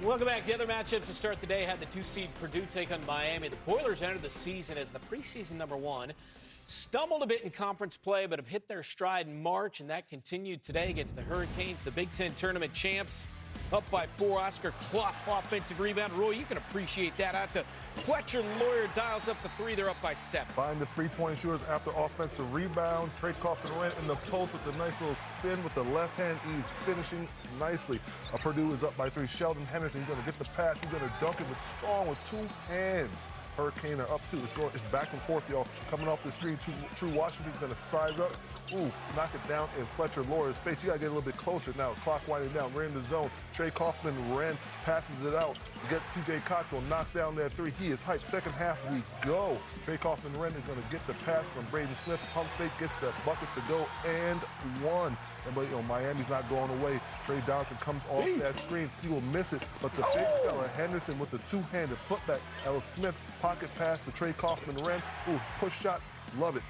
Welcome back. The other matchup to start the day had the 2-seed Purdue take on Miami. The Boilers entered the season as the preseason #1. Stumbled a bit in conference play, but have hit their stride in March, and that continued today against the Hurricanes, the Big Ten tournament champs. Up by 4, Oscar Clough, offensive rebound. Roy, you can appreciate that. Out to Fletcher Lawyer, dials up the 3. They're up by 7. Find the three-point shooters after offensive rebounds. Trey Kaufman in the post with a nice little spin with the left hand. He's finishing nicely. Purdue is up by 3. Sheldon Henderson, he's going to get the pass. He's going to dunk it with strong with 2 hands. Hurricane are up 2. The score is back and forth, y'all. Coming off the screen, True Washington's going to size up. Ooh, knock it down in Fletcher Lawyer's face. You got to get a little bit closer now. Clock winding down. We're in the zone. Trey Kaufman passes it out. Get C.J. Cox will knock down that 3. He is hyped. Second half we go. Trey Kaufman is going to get the pass from Braden Smith. Pump fake, gets that bucket to go, and 1. And but Miami's not going away. Trey Donaldson comes off that screen. He will miss it, but the big fella Henderson with the 2-handed putback. Ellis Smith pocket pass to Trey Kaufman. Ooh, push shot. Love it.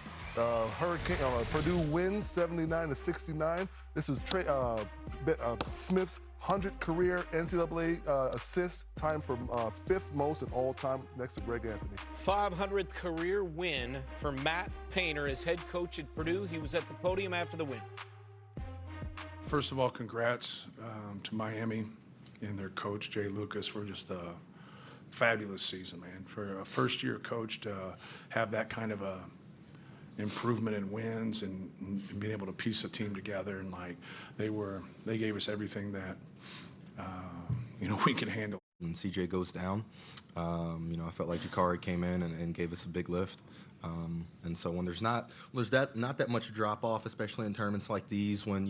Purdue wins 79-69. This is Smith's 100 career NCAA assists, time for 5th most in all time, next to Greg Anthony. 500th career win for Matt Painter as head coach at Purdue. He was at the podium after the win. First of all, congrats to Miami and their coach, Jay Lucas, for just a fabulous season, man. For a first-year coach to have that kind of a improvement in wins and being able to piece a team together, and they gave us everything that we can handle. When CJ goes down, I felt like Jakari came in and gave us a big lift. And so when there's not that much drop off, especially in tournaments like these, when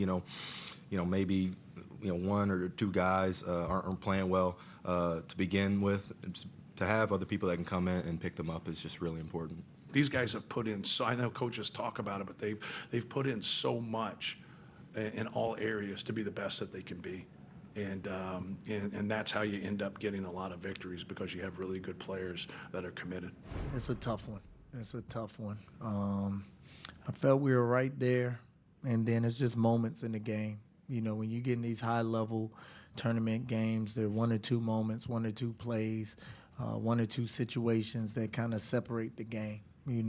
maybe 1 or 2 guys aren't playing well to begin with, to have other people that can come in and pick them up is just really important. These guys have put in I know coaches talk about it, but they've put in so much in all areas to be the best that they can be. And that's how you end up getting a lot of victories, because you have really good players that are committed. It's a tough one. I felt we were right there, and then it's just moments in the game. When you get in these high-level tournament games, there are 1 or 2 moments, 1 or 2 plays, 1 or 2 situations that kind of separate the game. It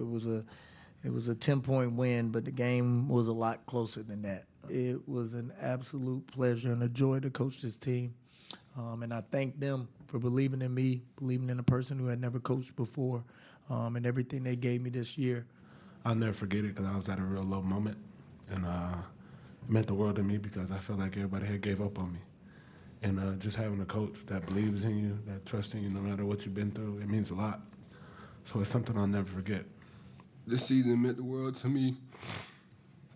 was a 10-point win, but the game was a lot closer than that. It was an absolute pleasure and a joy to coach this team. And I thank them for believing in me, believing in a person who had never coached before, and everything they gave me this year. I'll never forget it, because I was at a real low moment, and it meant the world to me, because I felt like everybody had gave up on me. And just having a coach that believes in you, that trusts in you no matter what you've been through, it means a lot. So it's something I'll never forget. This season meant the world to me.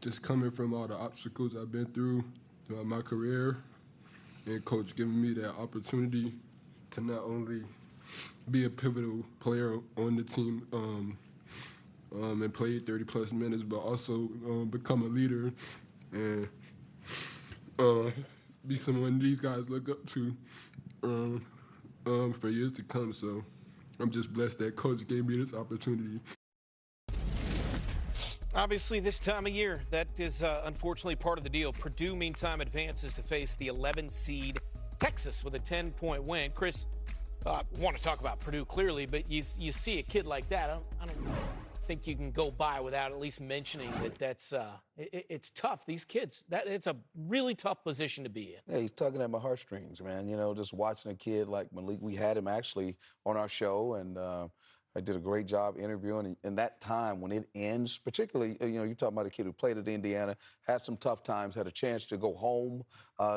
Just coming from all the obstacles I've been through throughout my career, and Coach giving me that opportunity to not only be a pivotal player on the team and play 30-plus minutes, but also become a leader and be someone these guys look up to for years to come. So I'm just blessed that Coach gave me this opportunity. Obviously, this time of year, that is unfortunately part of the deal. Purdue, meantime, advances to face the 11-seed Texas with a 10-point win. Chris, want to talk about Purdue clearly, but you see a kid like that, I don't think you can go by without at least mentioning that's it's tough. These kids, it's a really tough position to be in. Yeah, he's tugging at my heartstrings, man. Just watching a kid like Malik. We had him actually on our show, and I did a great job interviewing. And that time when it ends, particularly, you're talking about a kid who played at Indiana, had some tough times, had a chance to go home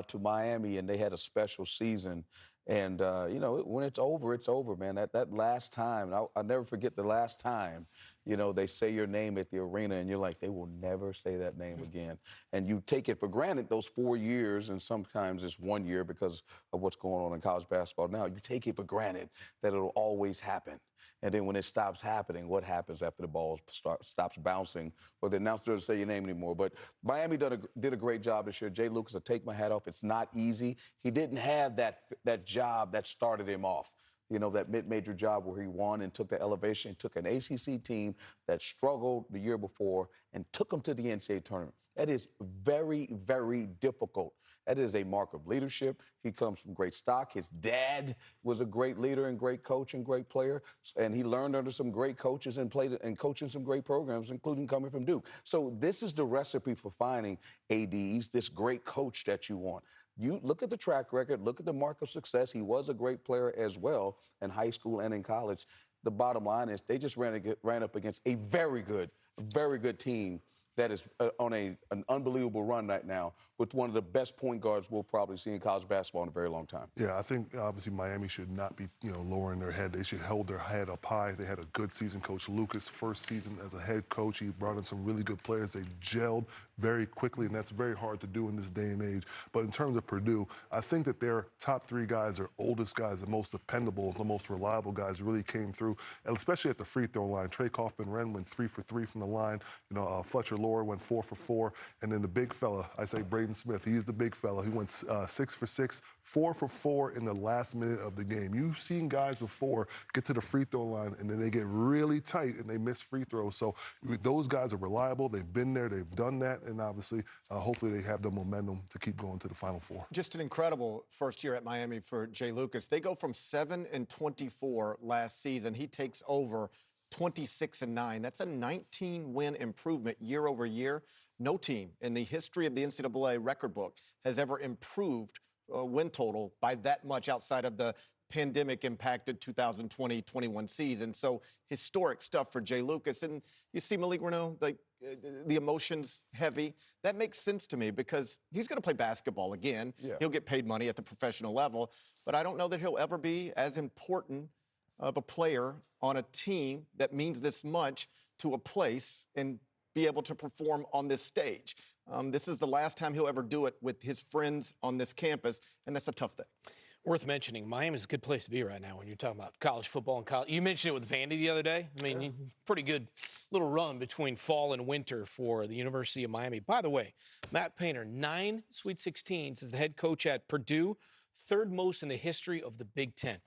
to Miami, and they had a special season. And, when it's over, man. That last time, I'll never forget the last time, they say your name at the arena, and you're like, they will never say that name again. And you take it for granted those 4 years, and sometimes it's 1 year because of what's going on in college basketball now. You take it for granted that it'll always happen. And then when it stops happening, what happens after the ball stops bouncing, or the announcer doesn't say your name anymore? But Miami did a great job this year. Jay Lucas, I take my hat off. It's not easy. He didn't have that job that started him off. That mid-major job where he won and took the elevation, took an ACC team that struggled the year before and took them to the NCAA tournament. That is very, very difficult. That is a mark of leadership. He comes from great stock. His dad was a great leader and great coach and great player, and he learned under some great coaches and played and coaching some great programs, including coming from Duke. So this is the recipe for finding ADs, this great coach that you want. You look at the track record, look at the mark of success. He was a great player as well in high school and in college. The bottom line is they just ran up against a very good team that is on an unbelievable run right now with one of the best point guards we'll probably see in college basketball in a very long time. Yeah, I think obviously Miami should not be, lowering their head. They should hold their head up high. They had a good season. Coach Lucas' first season as a head coach, he brought in some really good players. They gelled very quickly, and that's very hard to do in this day and age. But in terms of Purdue, I think that their top three guys, their oldest guys, the most dependable, the most reliable guys really came through, and especially at the free throw line. Trey Kaufman-Renn went 3 for 3 from the line. Fletcher Lohr went 4 for 4. And then the big fella, I say Braden Smith, he's the big fella. He went 6 for 6, 4 for 4 in the last minute of the game. You've seen guys before get to the free throw line and then they get really tight and they miss free throws. So those guys are reliable. They've been there. They've done that. And obviously, hopefully they have the momentum to keep going to the Final Four. Just an incredible first year at Miami for Jay Lucas. They go from 7-24 last season. He takes over 26-9. That's a 19-win improvement year over year. No team in the history of the NCAA record book has ever improved win total by that much outside of the pandemic-impacted 2020-21 season. So historic stuff for Jay Lucas. And you see Malik Reneau, the emotions heavy. That makes sense to me because he's going to play basketball again. Yeah. He'll get paid money at the professional level. But I don't know that he'll ever be as important of a player on a team that means this much to a place and be able to perform on this stage. This is the last time he'll ever do it with his friends on this campus, and that's a tough thing. Worth mentioning, Miami's a good place to be right now when you're talking about college football and college. You mentioned it with Vandy the other day. I mean, pretty good little run between fall and winter for the University of Miami. By the way, Matt Painter, 9 Sweet 16s as the head coach at Purdue, third most in the history of the Big Ten.